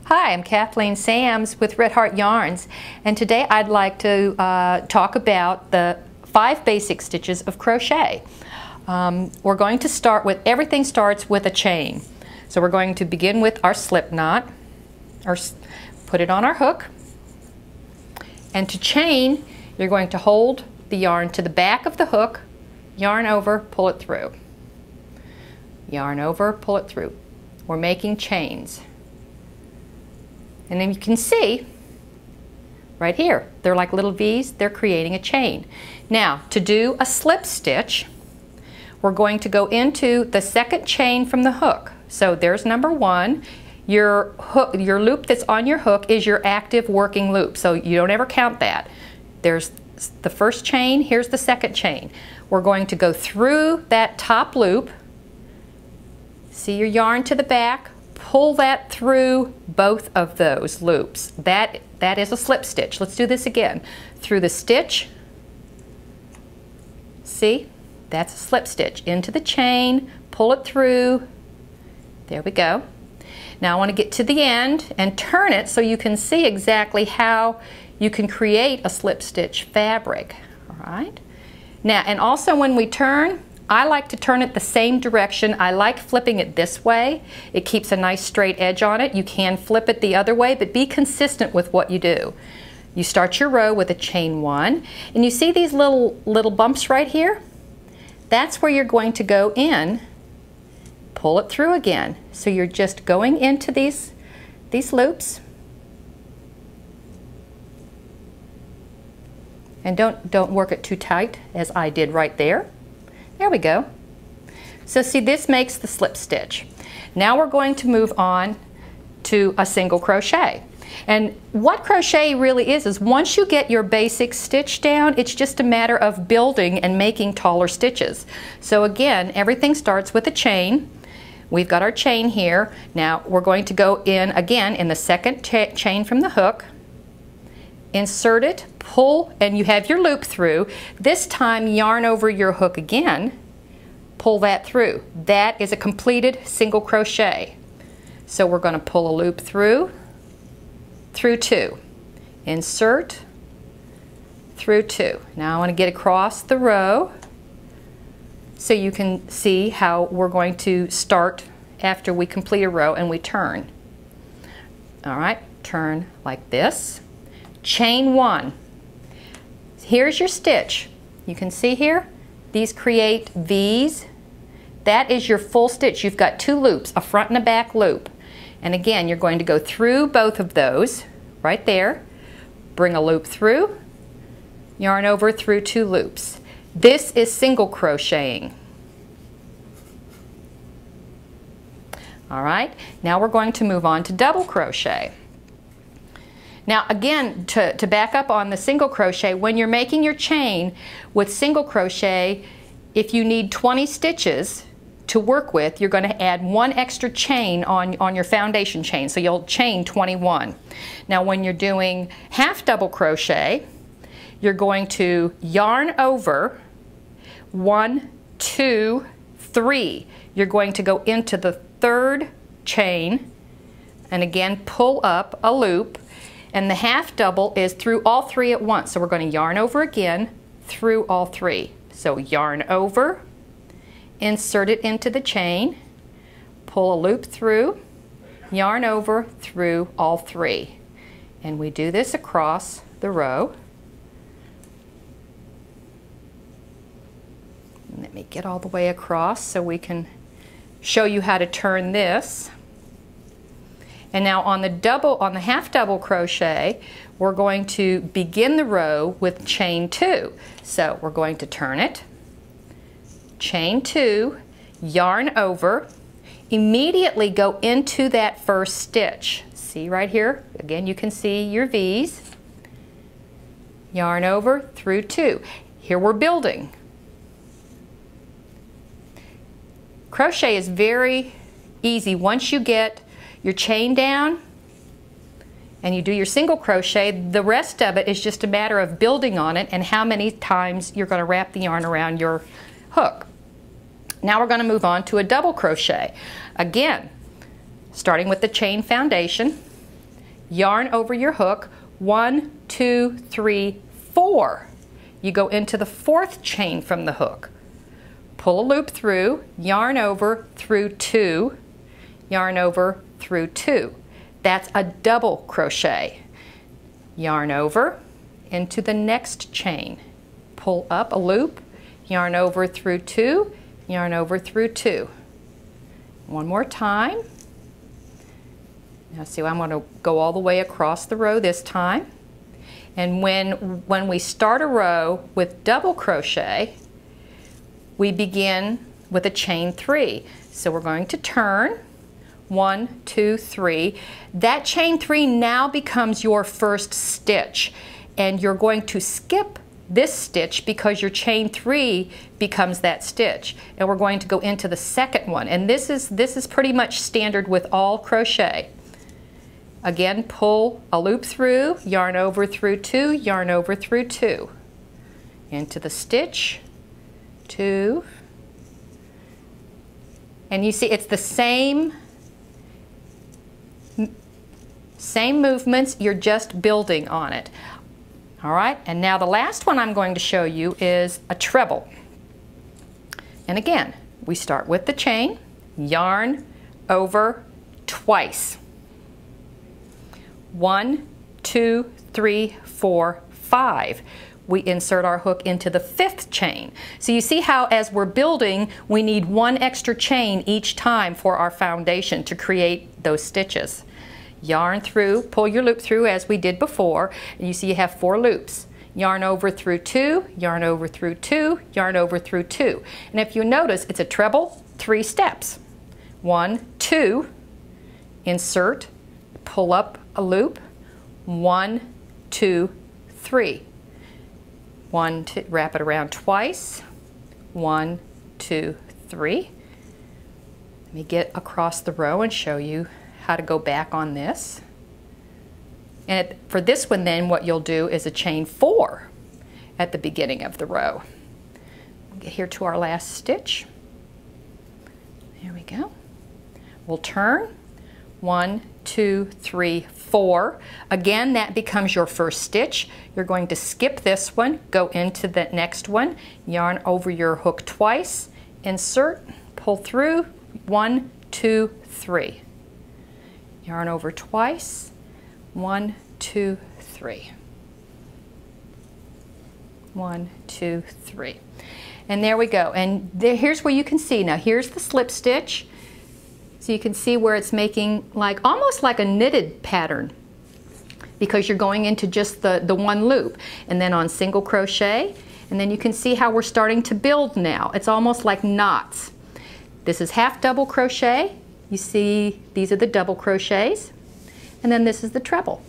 Hi, I'm Kathleen Sams with Red Heart Yarns, and today I'd like to talk about the 5 basic stitches of crochet. We're going to start with, everything starts with a chain. So we're going to begin with our slip knot, or put it on our hook, and to chain, you're going to hold the yarn to the back of the hook, yarn over, pull it through. Yarn over, pull it through. We're making chains. And then you can see right here, they're like little V's, they're creating a chain. Now, to do a slip stitch, we're going to go into the second chain from the hook. So there's number 1. Your loop that's on your hook is your active working loop, so you don't ever count that. There's the first chain, here's the second chain. We're going to go through that top loop, see your yarn to the back, pull that through both of those loops. That is a slip stitch. Let's do this again. Through the stitch, see, that's a slip stitch. Into the chain, pull it through, there we go. Now I want to get to the end and turn it so you can see exactly how you can create a slip stitch fabric. All right. Now, and also when we turn, I like to turn it the same direction. I like flipping it this way. It keeps a nice straight edge on it. You can flip it the other way, but be consistent with what you do. You start your row with a chain 1, and you see these little bumps right here? That's where you're going to go in, pull it through again. So you're just going into these loops. And don't work it too tight, as I did right there. There we go. So see, this makes the slip stitch. Now we're going to move on to a single crochet. And what crochet really is once you get your basic stitch down, it's just a matter of building and making taller stitches. So again, everything starts with a chain. We've got our chain here. Now we're going to go in again in the second chain from the hook. Insert it, pull, and you have your loop through. This time yarn over your hook again, pull that through. That is a completed single crochet. So we're going to pull a loop through 2, insert, through 2. Now I want to get across the row so you can see how we're going to start after we complete a row and we turn. All right, turn like this. Chain 1. Here's your stitch. You can see here, these create V's. That is your full stitch. You've got 2 loops, a front and a back loop. And again, you're going to go through both of those, right there, bring a loop through, yarn over through 2 loops. This is single crocheting. All right, now we're going to move on to double crochet. Now again, to back up on the single crochet, when you're making your chain with single crochet, if you need 20 stitches to work with, you're going to add 1 extra chain on your foundation chain, so you'll chain 21. Now when you're doing half double crochet, you're going to yarn over 1, 2, 3. You're going to go into the 3rd chain and again pull up a loop. And the half double is through all 3 at once. So we're going to yarn over again through all 3. So yarn over, insert it into the chain, pull a loop through, yarn over through all 3. And we do this across the row. Let me get all the way across so we can show you how to turn this. And now on the half double crochet, we're going to begin the row with chain 2. So we're going to turn it, chain 2, yarn over, immediately go into that first stitch. See right here, again you can see your V's, yarn over through 2. Here we're building. Crochet is very easy once you get your chain down and you do your single crochet. The rest of it is just a matter of building on it and how many times you're going to wrap the yarn around your hook. Now we're going to move on to a double crochet. Again, starting with the chain foundation, yarn over your hook, 1, 2, 3, 4. You go into the 4th chain from the hook. Pull a loop through, yarn over through 2, yarn over through 2. That's a double crochet. Yarn over into the next chain. Pull up a loop, yarn over through 2, yarn over through 2. One more time. Now see, I'm going to go all the way across the row this time. And when we start a row with double crochet, we begin with a chain 3. So we're going to turn, 1, 2, 3. That chain 3 now becomes your first stitch, and you're going to skip this stitch because your chain 3 becomes that stitch, and we're going to go into the second one. And this is pretty much standard with all crochet. Again, pull a loop through, yarn over through 2, yarn over through 2, into the stitch, 2, and you see it's the same movements, you're just building on it. All right, and now the last one I'm going to show you is a treble. And again, we start with the chain, yarn over twice. 1, 2, 3, 4, 5. We insert our hook into the 5th chain. So you see how as we're building, we need 1 extra chain each time for our foundation to create those stitches. Yarn through, pull your loop through as we did before, and you see you have 4 loops. Yarn over through 2, yarn over through 2, yarn over through 2. And if you notice, it's a treble, 3 steps. 1, 2, insert, pull up a loop, 1, 2, 3. 1, 2, wrap it around twice, 1, 2, 3. Let me get across the row and show you how to go back on this. And for this one then, what you'll do is a chain 4 at the beginning of the row. We'll get here to our last stitch. There we go. We'll turn, 1, 2, 3, 4. Again, that becomes your first stitch. You're going to skip this one, go into the next one, yarn over your hook twice, insert, pull through, 1, 2, 3. Yarn over twice, 1, 2, 3. 1, 2, 3. And there we go. And here's where you can see. Now here's the slip stitch. So you can see where it's making like almost like a knitted pattern because you're going into just the one loop, and then on single crochet, and then you can see how we're starting to build now. It's almost like knots. This is half double crochet. You see these are the double crochets, and then this is the treble.